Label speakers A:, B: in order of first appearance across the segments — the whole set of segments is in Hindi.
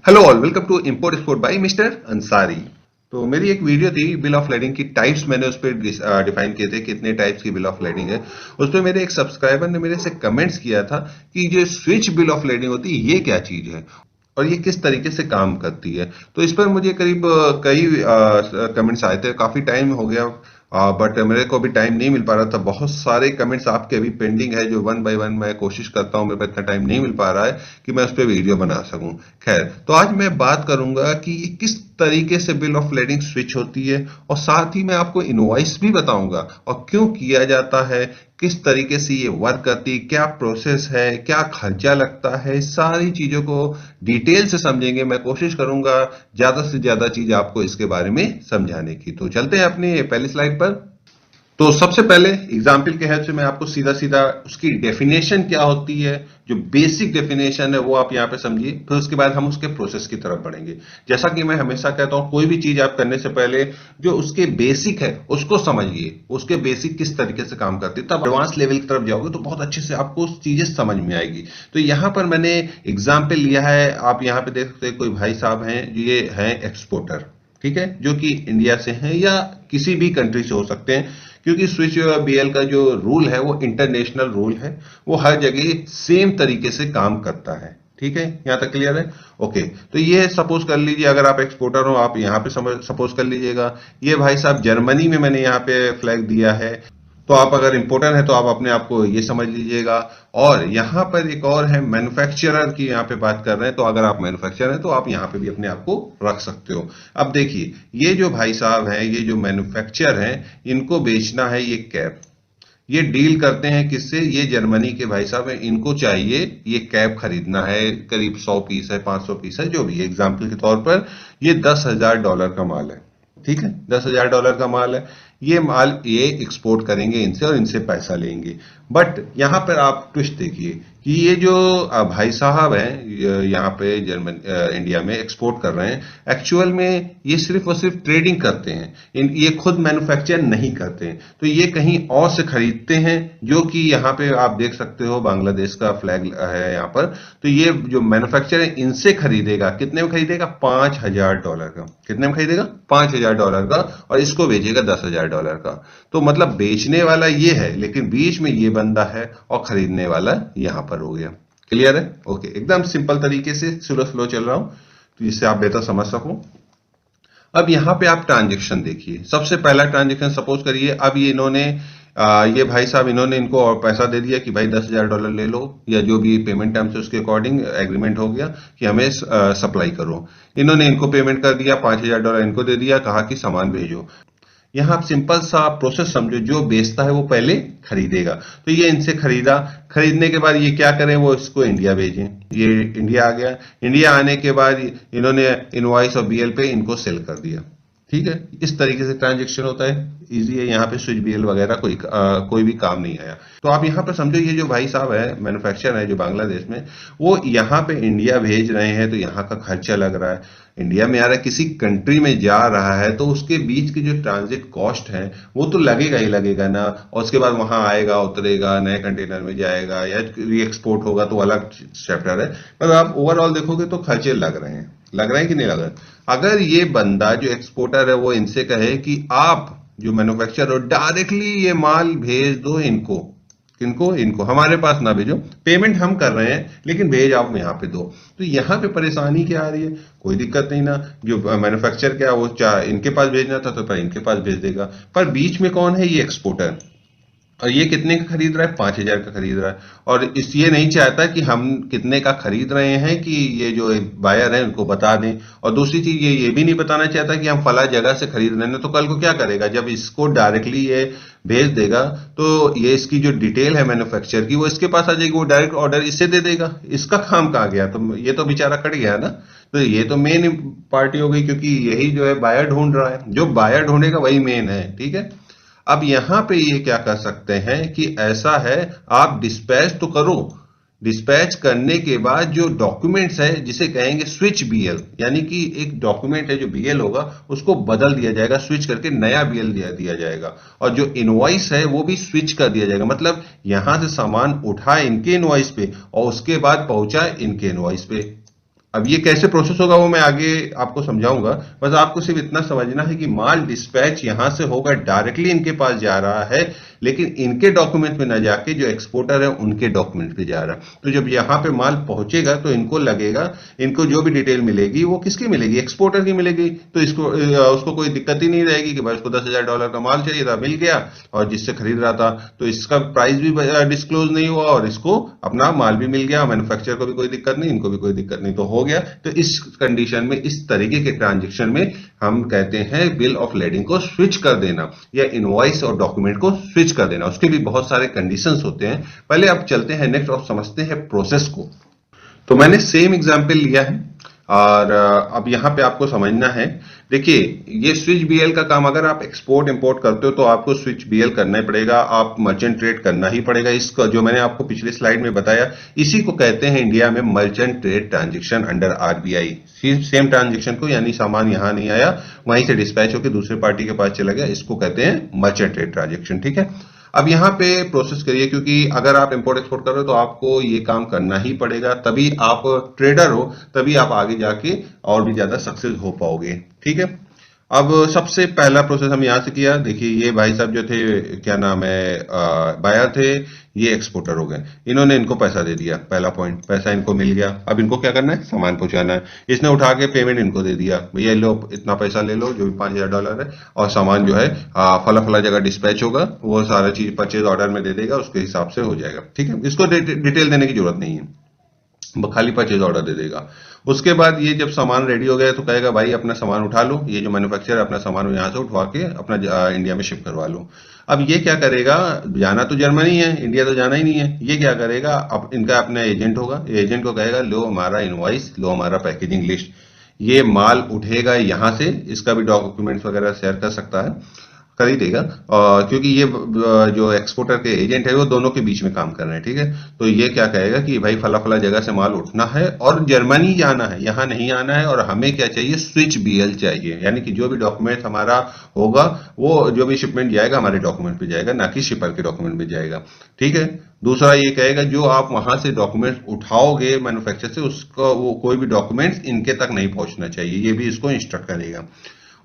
A: Hello all, welcome to import export by mister Ansari. तो मेरी एक वीडियो थी बिल ऑफ लेडिंग की टाइप्स, मैंने उस पर डिफाइन किए थे कितने टाइप्स की बिल ऑफ लेडिंग है। उस पर मेरे एक सब्सक्राइबर ने मेरे से कमेंट्स किया था कि जो स्विच बिल ऑफ लेडिंग होती है ये क्या चीज है और ये किस तरीके से काम करती है। तो इस पर मुझे करीब कई कमेंट्स आए थे, काफी टाइम हो गया बट मेरे को अभी टाइम नहीं मिल पा रहा था। बहुत सारे कमेंट्स आपके अभी पेंडिंग है जो वन बाय वन मैं कोशिश करता हूं, मेरे पास इतना टाइम नहीं मिल पा रहा है कि मैं उस पर वीडियो बना सकूं। खैर, तो आज मैं बात करूंगा कि ये किस तरीके से बिल ऑफ लेडिंग स्विच होती है और साथ ही मैं आपको इनवॉइस भी बताऊंगा और क्यों किया जाता है, किस तरीके से ये वर्क करती है, क्या प्रोसेस है, क्या खर्चा लगता है, सारी चीजों को डिटेल से समझेंगे। मैं कोशिश करूंगा ज्यादा से ज्यादा चीज आपको इसके बारे में समझाने की। तो चलते हैं अपनी पहली स्लाइड पर। तो सबसे पहले एग्जाम्पल के हेल्प से मैं आपको सीधा सीधा उसकी डेफिनेशन क्या होती है, जो बेसिक डेफिनेशन है वो आप यहाँ पे समझिए, फिर उसके बाद हम उसके प्रोसेस की तरफ बढ़ेंगे। जैसा कि मैं हमेशा कहता हूं, कोई भी चीज आप करने से पहले जो उसके बेसिक है उसको समझिए, उसके बेसिक किस तरीके से काम करती है, तब एडवांस लेवल की तरफ जाओगे तो बहुत अच्छे से आपको चीजें समझ में आएगी। तो यहां पर मैंने एग्जाम्पल लिया है, आप यहाँ पे देख सकते हैं, कोई भाई साहब हैं, ये हैं एक्सपोर्टर, ठीक है, जो कि इंडिया से हैं या किसी भी कंट्री से हो सकते हैं, क्योंकि स्विच बीएल का जो रूल है वो इंटरनेशनल रूल है, वो हर जगह सेम तरीके से काम करता है। ठीक है, यहां तक क्लियर है? ओके। तो ये सपोज कर लीजिए, अगर आप एक्सपोर्टर हो, आप यहां पे सपोज कर लीजिएगा, ये भाई साहब जर्मनी में मैंने यहाँ पे फ्लैग दिया है, तो आप अगर इंपोर्टर है तो आप अपने आप को ये समझ लीजिएगा। और यहां पर एक और है, मैन्युफैक्चरर की यहाँ पे बात कर रहे हैं, तो अगर आप मैन्युफैक्चरर हैं तो आप यहाँ पे भी अपने आप को रख सकते हो। अब देखिए, ये जो भाई साहब हैं, ये जो मैन्युफैक्चरर हैं, इनको बेचना है ये कैप। ये डील करते हैं किससे? ये जर्मनी के भाई साहब हैं, इनको चाहिए ये कैप खरीदना है, करीब 100 पीस है, 500 पीस है, जो भी है। एग्जाम्पल के तौर पर ये $10,000 का माल है, ठीक है, $10,000 का माल है। ये माल ये एक्सपोर्ट करेंगे इनसे और इनसे पैसा लेंगे। बट यहां पर आप ट्विस्ट देखिए कि ये जो भाई साहब हैं यहाँ पे इंडिया में एक्सपोर्ट कर रहे हैं, एक्चुअल में ये सिर्फ और सिर्फ ट्रेडिंग करते हैं, ये खुद मैन्युफैक्चर नहीं करते हैं। तो ये कहीं और से खरीदते हैं, जो कि यहाँ पे आप देख सकते हो बांग्लादेश का फ्लैग है यहाँ पर। तो ये जो मैन्युफैक्चर है इनसे खरीदेगा, कितने में खरीदेगा? $5,000 का। कितने में खरीदेगा? $5,000 का, और इसको बेचेगा $10,000 का। तो मतलब बेचने वाला ये है, लेकिन बीच में ये बंदा है और खरीदने वाला यहां पर हो गया। क्लियर है? ओके, एकदम सिंपल तरीके से स्लो स्लो चल रहा हूं तो जिससे आप बेहतर समझ सको। अब यहां पे आप ट्रांजेक्शन देखिए। सबसे पहला ट्रांजेक्शन सपोज करिए, अब ये इन्होंने ये भाई साहब, इन्होंने इनको और पैसा दे दिया कि भाई $10,000 ले लो, या जो भी पेमेंट टर्म्स है उसके अकॉर्डिंग एग्रीमेंट हो गया कि हमें सप्लाई करो। इन्होंने इनको पेमेंट कर दिया, $5,000 इनको दे दिया, कहा कि सामान भेजो। यहाँ आप सिंपल सा प्रोसेस समझो, जो बेचता है वो पहले खरीदेगा। तो ये इनसे खरीदा, खरीदने के बाद ये क्या करें, वो इसको इंडिया भेजें। ये इंडिया आ गया, इंडिया आने के बाद इन्होंने इनवॉइस और बीएल पे इनको सेल कर दिया। ठीक है, इस तरीके से ट्रांजेक्शन होता है। इजी है, यहाँ पे स्विच बीएल वगैरह कोई भी काम नहीं आया। तो आप यहाँ पे समझो, ये जो भाई साहब है मैन्युफैक्चरर है जो बांग्लादेश में, वो यहाँ पे इंडिया भेज रहे हैं, तो यहाँ का खर्चा लग रहा है। इंडिया में आ रहा है, किसी कंट्री में जा रहा है, तो उसके बीच की जो ट्रांजिट कॉस्ट है वो तो लगेगा ही लगेगा ना। और उसके बाद वहां आएगा, उतरेगा, नए कंटेनर में जाएगा या री एक्सपोर्ट होगा, तो अलग चैप्टर है। पर आप ओवरऑल देखोगे तो खर्चे लग रहे हैं कि नहीं लग रहे? अगर ये बंदा जो एक्सपोर्टर है वो इनसे कहे कि आप जो मैन्युफैक्चरर हो डायरेक्टली ये माल भेज दो इनको, किनको? इनको, हमारे पास ना भेजो, पेमेंट हम कर रहे हैं लेकिन भेज आप यहाँ पे दो। तो यहाँ पे परेशानी क्या आ रही है? कोई दिक्कत नहीं ना, जो मैन्युफैक्चर क्या वो चाहे इनके पास भेजना था तो इनके पास भेज देगा। पर बीच में कौन है? ये एक्सपोर्टर। और ये कितने का खरीद रहा है? 5,000 का खरीद रहा है। और इस ये नहीं चाहता कि हम कितने का खरीद रहे हैं कि ये जो बायर है उनको बता दें। और दूसरी चीज ये भी नहीं बताना चाहता कि हम फला जगह से खरीद रहे हैं। तो कल को क्या करेगा, जब इसको डायरेक्टली ये भेज देगा तो ये इसकी जो डिटेल है मैन्युफैक्चर की वो इसके पास आ जाएगी, वो डायरेक्ट ऑर्डर इससे दे देगा। इसका काम कहाँ गया? तो ये तो बेचारा कट गया ना। तो ये तो मेन पार्टी हो गई, क्योंकि यही जो है बायर ढूंढ रहा है, जो बायर ढूंढेगा वही मेन है। ठीक है, अब यहां पे ये क्या कर सकते हैं कि ऐसा है, आप डिस्पैच तो करो, डिस्पैच करने के बाद जो डॉक्यूमेंट्स है जिसे कहेंगे स्विच बीएल, यानी कि एक डॉक्यूमेंट है जो बीएल होगा उसको बदल दिया जाएगा, स्विच करके नया बीएल दिया जाएगा। और जो इनवॉइस है वो भी स्विच कर दिया जाएगा, मतलब यहां से सामान उठा इनके इनवॉइस पे और उसके बाद पहुंचा इनके इनवॉइस पे। अब ये कैसे प्रोसेस होगा वो मैं आगे आपको समझाऊंगा। बस आपको सिर्फ इतना समझना है कि माल डिस्पैच यहां से होगा, डायरेक्टली इनके पास जा रहा है, लेकिन इनके डॉक्यूमेंट में ना जाके जो एक्सपोर्टर है उनके डॉक्यूमेंट पे जा रहा है। तो जब यहाँ पे माल पहुंचेगा तो इनको लगेगा, इनको जो भी डिटेल मिलेगी वो किसकी मिलेगी, एक्सपोर्टर की मिलेगी। तो इसको उसको कोई दिक्कत ही नहीं रहेगी कि भाई उसको $10,000 का माल चाहिए था, मिल गया, और जिससे खरीद रहा था तो इसका प्राइस भी डिस्क्लोज नहीं हुआ और इसको अपना माल भी मिल गया, मैन्युफैक्चरर को भी कोई दिक्कत नहीं, इनको भी कोई दिक्कत नहीं, तो हो गया। तो इस कंडीशन में, इस तरीके के ट्रांजेक्शन में हम कहते हैं बिल ऑफ लेडिंग को स्विच कर देना या इनवॉइस और डॉक्यूमेंट को स्विच कर देना। उसके भी बहुत सारे कंडीशंस होते हैं। पहले अब चलते हैं नेक्स्ट और समझते हैं प्रोसेस को। तो मैंने सेम एग्जांपल लिया है और अब यहां पे आपको समझना है। देखिए, ये स्विच बीएल का काम अगर आप एक्सपोर्ट इंपोर्ट करते हो तो आपको स्विच बीएल करना ही पड़ेगा, आप मर्चेंट ट्रेड करना ही पड़ेगा। इसका जो मैंने आपको पिछले स्लाइड में बताया, इसी को कहते हैं इंडिया में merchant trade transaction under RBI. Same transaction को, यानी सामान यहां नहीं आया, वहीं से डिस्पैच होकर दूसरे पार्टी के पास चला गया, इसको कहते हैं मर्चेंट ट्रेड ट्रांजेक्शन। ठीक है, अब यहां पे प्रोसेस करिए, क्योंकि अगर आप इंपोर्ट एक्सपोर्ट कर रहे हो तो आपको ये काम करना ही पड़ेगा, तभी आप ट्रेडर हो, तभी आप आगे जाके और भी ज्यादा सक्सेस हो पाओगे। ठीक है, अब सबसे पहला प्रोसेस हम यहां से किया। देखिए, ये भाई साहब जो थे, क्या नाम है, बायर थे, ये एक्सपोर्टर हो गए। इन्होंने इनको पैसा दे दिया, पहला पॉइंट, पैसा इनको मिल गया। अब इनको क्या करना है, सामान पहुंचाना है। इसने उठा के पेमेंट इनको दे दिया, भैया लो इतना पैसा ले लो, जो भी $5,000 है, और सामान जो है फला फला जगह डिस्पैच होगा, वो सारा चीज परचेज ऑर्डर में दे देगा, उसके हिसाब से हो जाएगा। ठीक है, इसको डिटेल देने की जरूरत नहीं है, खाली परचेज ऑर्डर दे देगा। उसके बाद ये जब सामान रेडी हो गया तो कहेगा भाई अपना सामान उठा लो, ये जो मैन्युफैक्चरर अपना सामान यहां से उठवा के अपना इंडिया में शिप करवा लो। अब ये क्या करेगा, जाना तो जर्मनी है, इंडिया तो जाना ही नहीं है। ये क्या करेगा, अब इनका अपना एजेंट होगा, एजेंट को कहेगा लो हमारा इनवॉइस, लो हमारा पैकेजिंग लिस्ट। ये माल उठेगा यहां से, इसका भी डॉक्यूमेंट्स वगैरह शेयर कर सकता है, कर ही देगा, क्योंकि ये जो एक्सपोर्टर के एजेंट है वो दोनों के बीच में काम कर रहे हैं। ठीक है, तो ये क्या कहेगा कि भाई फला फला जगह से माल उठना है और जर्मनी जाना है, यहां नहीं आना है, और हमें क्या चाहिए, स्विच बीएल चाहिए, यानी कि जो भी डॉक्यूमेंट हमारा होगा, वो जो भी शिपमेंट जाएगा हमारे डॉक्यूमेंट पे जाएगा, ना कि शिपर के डॉक्यूमेंट पे जाएगा। ठीक है, दूसरा ये कहेगा जो आप वहां से डॉक्यूमेंट उठाओगे मैन्युफैक्चरर से, उसका वो कोई भी डॉक्यूमेंट्स इनके तक नहीं पहुंचना चाहिए, ये भी इसको इंस्ट्रक्ट करेगा।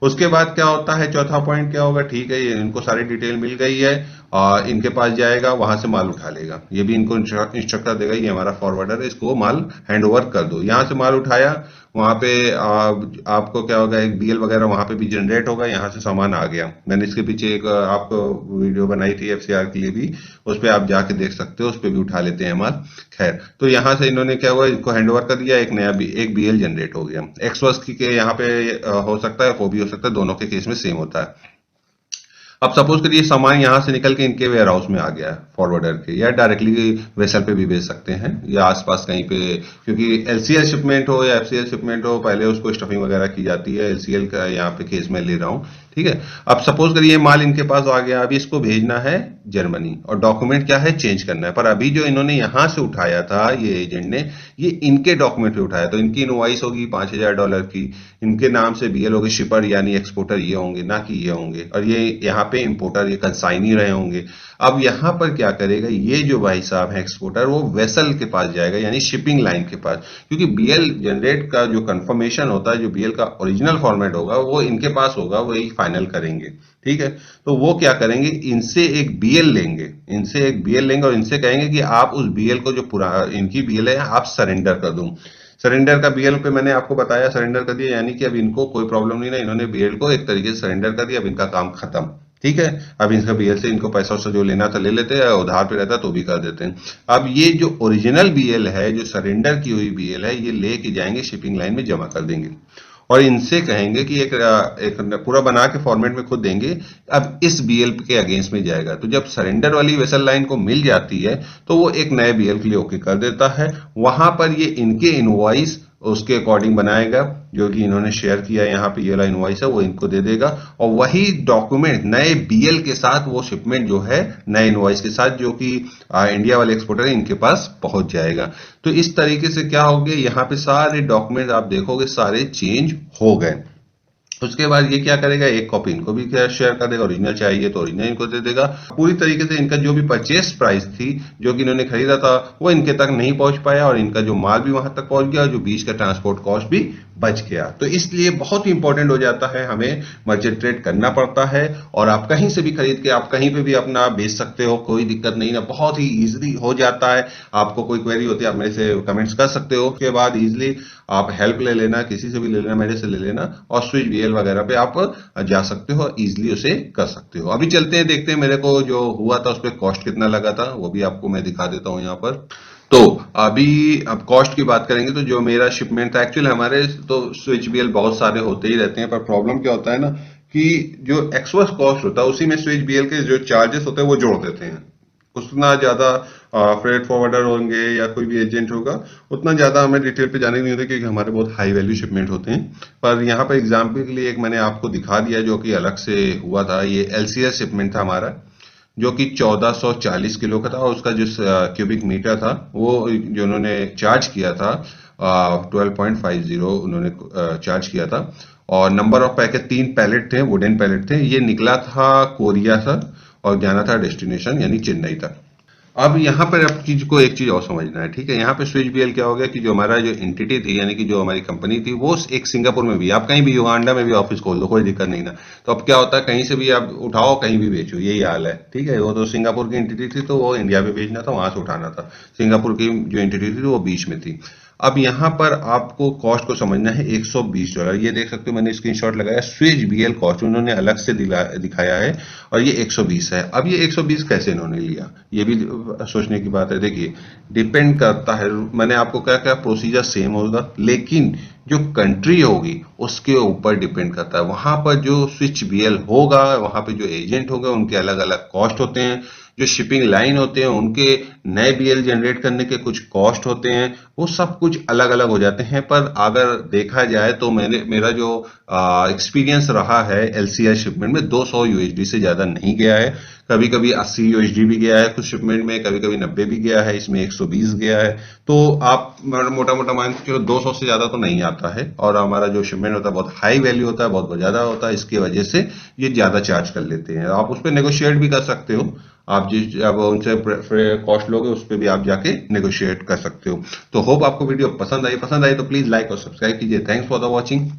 A: उसके बाद क्या होता है, चौथा पॉइंट क्या होगा, ठीक है, ये इनको सारी डिटेल मिल गई है, और इनके पास जाएगा, वहां से माल उठा लेगा। ये भी इनको इंस्ट्रक्टर देगा, ये हमारा फॉरवर्डर है, इसको माल हैंड ओवर कर दो। यहां से माल उठाया, वहां पे आपको क्या होगा, एक बीएल वगैरह वहां पे भी जनरेट होगा, यहां से सामान आ गया। मैंने इसके पीछे एक आपको वीडियो बनाई थी एफसीआर के लिए भी, उस पर आप जाके देख सकते हो, उस पर भी उठा लेते हैं माल। खैर, तो यहां से इन्होंने क्या हुआ, इनको हैंड ओवर कर दिया, एक नया एक बीएल जनरेट हो गया। एक्सवर्स की के यहाँ पे हो सकता है, वो भी हो सकता है, दोनों के केस में सेम होता है। अब सपोज करिए सामान यहां से निकल के इनके वेयर हाउस में आ गया फॉरवर्डर के, या डायरेक्टली वेसल पे भी भेज सकते हैं, या आसपास कहीं पे, क्योंकि एलसीएल शिपमेंट हो या एफसीएल शिपमेंट हो, पहले उसको स्टफिंग वगैरह की जाती है। एलसीएल का यहाँ पे केस में ले रहा हूँ। ठीक है, अब सपोज करिए माल इनके पास आ गया, अभी इसको भेजना है जर्मनी, और डॉक्यूमेंट क्या है, चेंज करना है। पर अभी जो इन्होंने यहां से उठाया था, ये एजेंट ने, ये इनके डॉक्यूमेंट पे उठाया, तो इनकी इनवॉइस होगी $5,000 की, इनके नाम से बीएल होगी, शिपर यानी एक्सपोर्टर ये होंगे, ना कि ये होंगे, और ये यहाँ पे इंपोर्टर, ये कंसाइनी रहे होंगे। अब यहां पर क्या करेगा, ये जो भाई साहब है एक्सपोर्टर, वो वेसल के पास जाएगा, यानी शिपिंग लाइन के पास, क्योंकि बीएल जनरेट का जो कंफर्मेशन होता है, जो बीएल का ओरिजिनल फॉर्मेट होगा, वो इनके पास होगा, वही फाइनल करेंगे। ठीक है, तो वो क्या करेंगे, इनसे एक बीएल लेंगे, इनसे एक बीएल लेंगे और इनसे कहेंगे कि आप उस बीएल को, जो पूरा इनकी बीएल है, आप सरेंडर कर दो। सरेंडर का बीएल पे मैंने आपको बताया, सरेंडर कर दिया, यानी कि अब इनको कोई प्रॉब्लम नहीं ना, इन्होंने बीएल को एक तरीके से सरेंडर कर दिया, अब इनका काम खत्म। ठीक है, अब इनका बीएल से इनको पैसा उससे जो लेना था ले लेते हैं, उधार पे रहता तो भी कर देते हैं। अब ये जो ओरिजिनल बीएल है, जो सरेंडर की हुई बीएल है, ये लेके जाएंगे शिपिंग लाइन में जमा कर देंगे, और इनसे कहेंगे कि एक पूरा बना के फॉर्मेट में खुद देंगे, अब इस बीएल के अगेंस्ट में जाएगा। तो जब सरेंडर वाली वेसल लाइन को मिल जाती है तो वो एक नए बीएल के लिए ओके कर देता है। वहां पर ये इनके इनवॉइस उसके अकॉर्डिंग बनाएगा, जो कि इन्होंने शेयर किया है, यहाँ पे ये वाला इनवॉइस है, वो इनको दे देगा, और वही डॉक्यूमेंट नए बीएल के साथ, वो शिपमेंट जो है नए इनवॉइस के साथ, जो कि इंडिया वाले एक्सपोर्टर है, इनके पास पहुंच जाएगा। तो इस तरीके से क्या हो गया, यहाँ पे सारे डॉक्यूमेंट आप देखोगे सारे चेंज हो गए। उसके बाद ये क्या करेगा, एक कॉपी इनको भी शेयर कर देगा, ओरिजिनल चाहिए तो ओरिजिनल इनको दे देगा। पूरी तरीके से इनका जो भी परचेस प्राइस थी, जो कि इन्होंने खरीदा था, वो इनके तक नहीं पहुंच पाया और इनका जो माल भी वहां तक पहुंच गया और जो बीच का ट्रांसपोर्ट कॉस्ट भी बच गया। तो इसलिए बहुत ही इंपॉर्टेंट हो जाता है, हमें मर्चेंट ट्रेड करना पड़ता है। और आप कहीं से भी खरीद के आप कहीं पे भी अपना बेच सकते हो, कोई दिक्कत नहीं ना, बहुत ही इजीली हो जाता है। आपको कोई क्वेरी होती है आप मेरे से कमेंट्स कर सकते हो, उसके बाद इजीली आप हेल्प ले लेना, किसी से भी ले लेना, मेरे से ले लेना, और स्विच बीएल वगैरह पे आप जा सकते हो, इजीली उसे कर सकते हो। अभी चलते हैं, देखते हैं मेरे को जो हुआ था उस पर कॉस्ट कितना लगा था, वो भी आपको मैं दिखा देता हूँ यहाँ पर। तो अभी अब कॉस्ट की बात करेंगे, तो जो मेरा शिपमेंट था, एक्चुअली हमारे तो स्विच बीएल बहुत सारे होते ही रहते हैं, पर प्रॉब्लम क्या होता है ना कि जो एक्सवर्स कॉस्ट होता है उसी में स्विच बीएल के जो चार्जेस होते हैं वो जोड़ देते हैं। उतना ज्यादा फ्रेट फॉरवर्डर होंगे या कोई भी एजेंट होगा, उतना ज्यादा हमें डिटेल पे जाने नहीं होता, क्योंकि हमारे बहुत हाई वैल्यू शिपमेंट होते हैं। पर यहाँ पर एग्जाम्पल के लिए एक मैंने आपको दिखा दिया जो कि अलग से हुआ था। ये एलसीएस शिपमेंट था हमारा, जो कि 1440 किलो का था, और उसका जो क्यूबिक मीटर था वो जो उन्होंने चार्ज किया था 12.50 उन्होंने चार्ज किया था। और नंबर ऑफ पैकेट 3 पैलेट थे, वुडन पैलेट थे। ये निकला था कोरिया से और जाना था डेस्टिनेशन यानी चेन्नई तक। अब यहाँ पर अब चीज को एक चीज और समझना है, ठीक है। यहाँ पे स्विच बीएल क्या हो गया कि जो हमारा जो एंटिटी थी, यानी कि जो हमारी कंपनी थी, वो एक सिंगापुर में भी, आप कहीं भी युगांडा में भी ऑफिस खोल दो, कोई दिक्कत नहीं ना। तो अब क्या होता है, कहीं से भी आप उठाओ कहीं भी बेचो, यही हाल है, ठीक है। वो तो सिंगापुर की एंटिटी थी तो वो इंडिया में भेजना था, वहां से उठाना था। सिंगापुर की जो एंटिटी थी वो बीच में थी। अब यहाँ पर आपको कॉस्ट को समझना है, $120। ये देख सकते हो, मैंने स्क्रीनशॉट लगाया, स्विच बीएल कॉस्ट उन्होंने अलग से दिखाया है, और ये 120 है। अब ये 120 कैसे इन्होंने लिया, ये भी सोचने की बात है। देखिए, डिपेंड करता है, मैंने आपको क्या क्या प्रोसीजर सेम होगा, लेकिन जो कंट्री होगी उसके ऊपर डिपेंड करता है। वहां पर जो स्विच बीएल होगा, वहां पे जो एजेंट होगा, उनके अलग अलग कॉस्ट होते हैं। जो शिपिंग लाइन होते हैं उनके नए बीएल जनरेट करने के कुछ कॉस्ट होते हैं, वो सब कुछ अलग अलग हो जाते हैं। पर अगर देखा जाए तो मेरा जो एक्सपीरियंस रहा है एलसीआई शिपमेंट में, 200 यूएसडी से ज्यादा नहीं गया है। कभी कभी 80 यूएसडी भी गया है कुछ शिपमेंट में, कभी कभी 90 भी गया है, इसमें 120 गया है। तो आप मोटा मोटा मान के चलो 200 से ज्यादा तो नहीं आता है। और हमारा जो शिपमेंट होता है बहुत हाई वैल्यू होता है, बहुत ज्यादा होता है, इसकी वजह से ये ज्यादा चार्ज कर लेते हैं। आप उस पर नेगोशिएट भी कर सकते हो, आप जिस अब उनसे कॉस्ट लोगे उस पर भी आप जाके नेगोशिएट कर सकते हो। तो होप आपको वीडियो पसंद आई तो प्लीज लाइक और सब्सक्राइब कीजिए। Thanks for the watching.